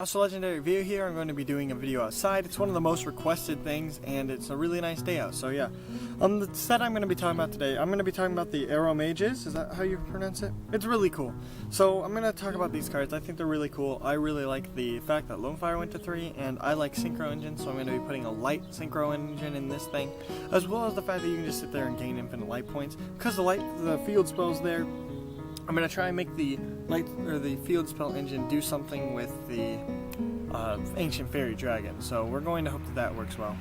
Also, Legendary Vio here. I'm going to be doing a video outside. It's one of the most requested things, and it's a really nice day out. So yeah, the set I'm going to be talking about today, I'm going to be talking about the Aromages. Is that how you pronounce it? It's really cool. So I'm going to talk about these cards. I think they're really cool. I really like the fact that Lone Fire went to 3, and I like synchro engines, so I'm going to be putting a light synchro engine in this thing, as well as the fact that you can just sit there and gain infinite light points. Because the field spells there, I'm going to try and make the the field spell engine do something with the Ancient Fairy Dragon. So we're going to hope that that works well.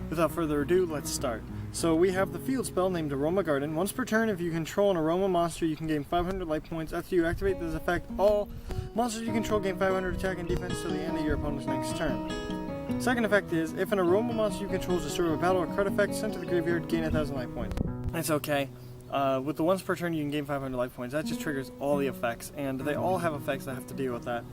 Without further ado, let's start. So we have the field spell named Aroma Garden. Once per turn, if you control an aroma monster, you can gain 500 life points. After you activate this effect, all monsters you control gain 500 attack and defense till the end of your opponent's next turn. Second effect is, if an aroma monster you control is destroyed by battle or card effect, sent to the graveyard, gain 1,000 life points. It's okay. With the once per turn you can gain 500 life points. That just triggers all the effects, and they all have effects that have to deal with that.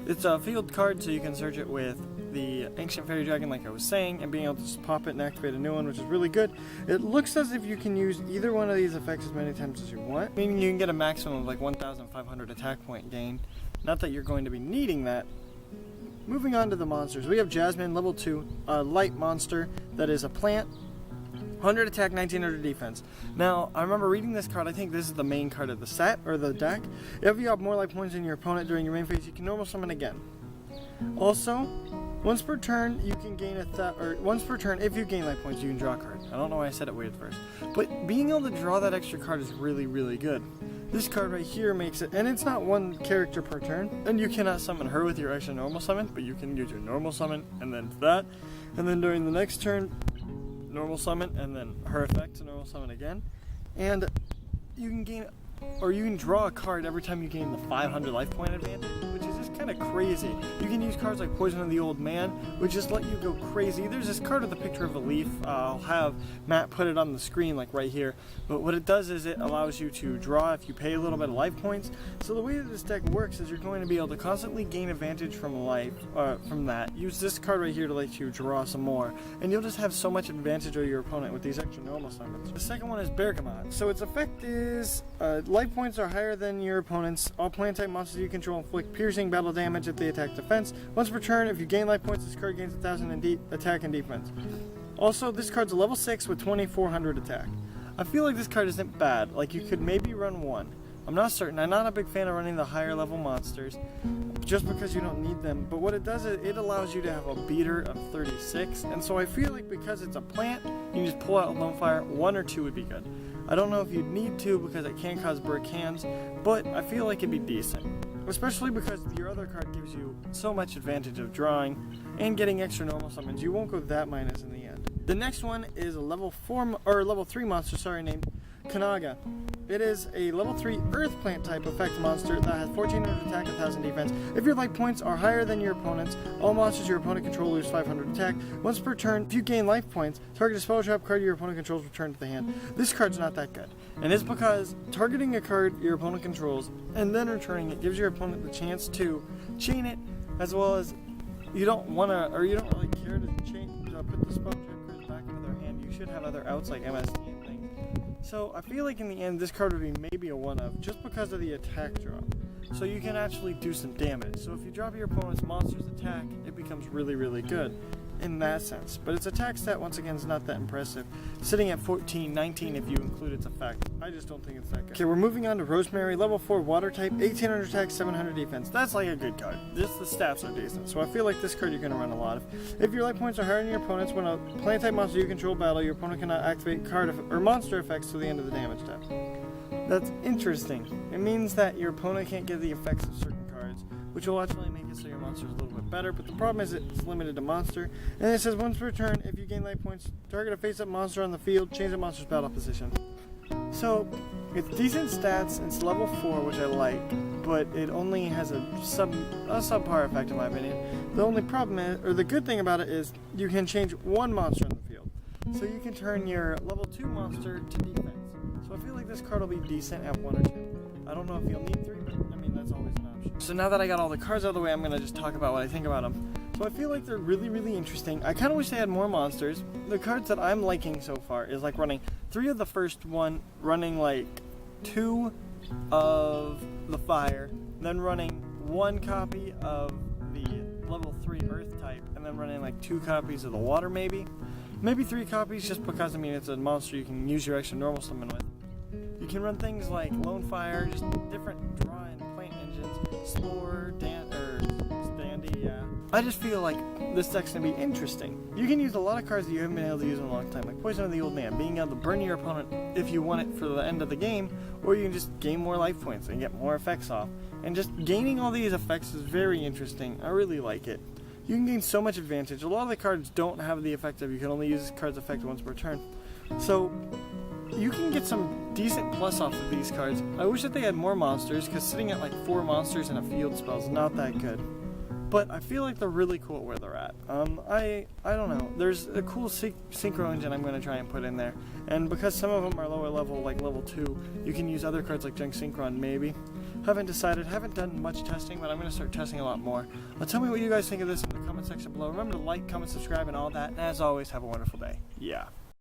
It's a field card, so you can search it with the Ancient Fairy Dragon like I was saying, and being able to just pop it and activate a new one, which is really good. It looks as if you can use either one of these effects as many times as you want, meaning you can get a maximum of like 1,500 attack point gain. Not that you're going to be needing that. Moving on to the monsters, we have Jasmine, level 2, a light monster that is a plant. 100 attack, 1900 defense. Now, I remember reading this card. I think this is the main card of the set, or the deck. If you have more life points than your opponent during your main phase, you can normal summon again. Also, once per turn, you can gain once per turn, if you gain life points, you can draw a card. I don't know why I said it weird first. But being able to draw that extra card is really, really good. This card right here makes it, and it's not one character per turn, and you cannot summon her with your extra normal summon, but you can use your normal summon, and then that, and then during the next turn, normal summon, and then her effect to normal summon again, and you can gain, or you can draw a card every time you gain the 500 life point advantage, which is just kind of crazy. You can use cards like Poison of the Old Man, which just let you go crazy. There's this card with a picture of a leaf. I'll have Matt put it on the screen like right here, but what it does is it allows you to draw if you pay a little bit of life points. So the way that this deck works is you're going to be able to constantly gain advantage from life, from that. Use this card right here to let you draw some more, and you'll just have so much advantage over your opponent with these extra normal summons. The second one is Bergamot. So its effect is life points are higher than your opponent's. All plant type monsters you control inflict piercing battle damage if they attack defense. Once per turn, if you gain life points, this card gains 1,000 in attack and defense. Also, this card's a level 6 with 2,400 attack. I feel like this card isn't bad. Like, you could maybe run one. I'm not certain. I'm not a big fan of running the higher level monsters just because you don't need them. But what it does is it allows you to have a beater of 36. And so I feel like because it's a plant, you can just pull out Lone Fire. 1 or 2 would be good. I don't know if you'd need to because it can cause brick hands, but I feel like it'd be decent. Especially because your other card gives you so much advantage of drawing and getting extra normal summons. You won't go that minus in the end. The next one is a level 3 monster, named Kanaga. It is a level 3 earth plant type effect monster that has 1,400 attack and 1,000 defense. If your life points are higher than your opponent's, all monsters your opponent controls lose 500 attack. Once per turn, if you gain life points, target a spell trap card your opponent controls return to the hand. This card's not that good, and it's because targeting a card your opponent controls and then returning it gives your opponent the chance to chain it, as well as you don't want to, or you don't really care to put the spell trap card back into their hand. You should have other outs like MST and things. So I feel like in the end this card would be maybe a 1-of just because of the attack drop. So you can actually do some damage. So if you drop your opponent's monster's attack, it becomes really, really good in that sense. But its attack stat once again is not that impressive, sitting at 14, 19 if you include its effect. I just don't think it's that good. Okay, we're moving on to Rosemary, level 4 water type, 1,800 attack, 700 defense. That's like a good card. The stats are decent, so I feel like this card you're going to run a lot of. If your life points are higher than your opponent's, when a plant type monster you control battle, your opponent cannot activate card or monster effects to the end of the damage step. That's interesting. It means that your opponent can't get the effects of certain cards, which will actually make it so your monster is a little bit better, but the problem is it's limited to monster. And it says once per turn, if you gain life points, target a face-up monster on the field, change the monster's battle position. So, it's decent stats, it's level 4, which I like, but it only has a subpar effect in my opinion. The only problem is, or the good thing about it is, you can change one monster on the field. So you can turn your level 2 monster to defense. So I feel like this card will be decent at 1 or 2. I don't know if you'll need 3, but I mean that's always an option. So now that I got all the cards out of the way, I'm going to just talk about what I think about them. So I feel like they're really, really interesting. I kind of wish they had more monsters. The cards that I'm liking so far is like running 3 of the first one, running like 2 of the fire, then running 1 copy of the level level 3 Earth type, and then running like 2 copies of the water maybe. Maybe 3 copies, just because, I mean, it's a monster you can use your extra normal summon with. You can run things like Lone Fire, just different draw and plant engines, Spore, Dandy, yeah. I just feel like this deck's gonna be interesting. You can use a lot of cards that you haven't been able to use in a long time, like Poison of the Old Man, being able to burn your opponent if you want it for the end of the game, or you can just gain more life points and get more effects off. And just gaining all these effects is very interesting. I really like it. You can gain so much advantage. A lot of the cards don't have the effect of you can only use this card's effect once per turn. So you can get some decent plus off of these cards. I wish that they had more monsters, because sitting at like 4 monsters in a field spell is not that good. But I feel like they're really cool where they're at. I don't know. There's a cool synchro engine I'm going to try and put in there. And because some of them are lower level, like level 2, you can use other cards like Junk Synchron maybe. Haven't decided, haven't done much testing, but I'm going to start testing a lot more. Tell me what you guys think of this in the comment section below. Remember to like, comment, subscribe, and all that. And as always, have a wonderful day. Yeah.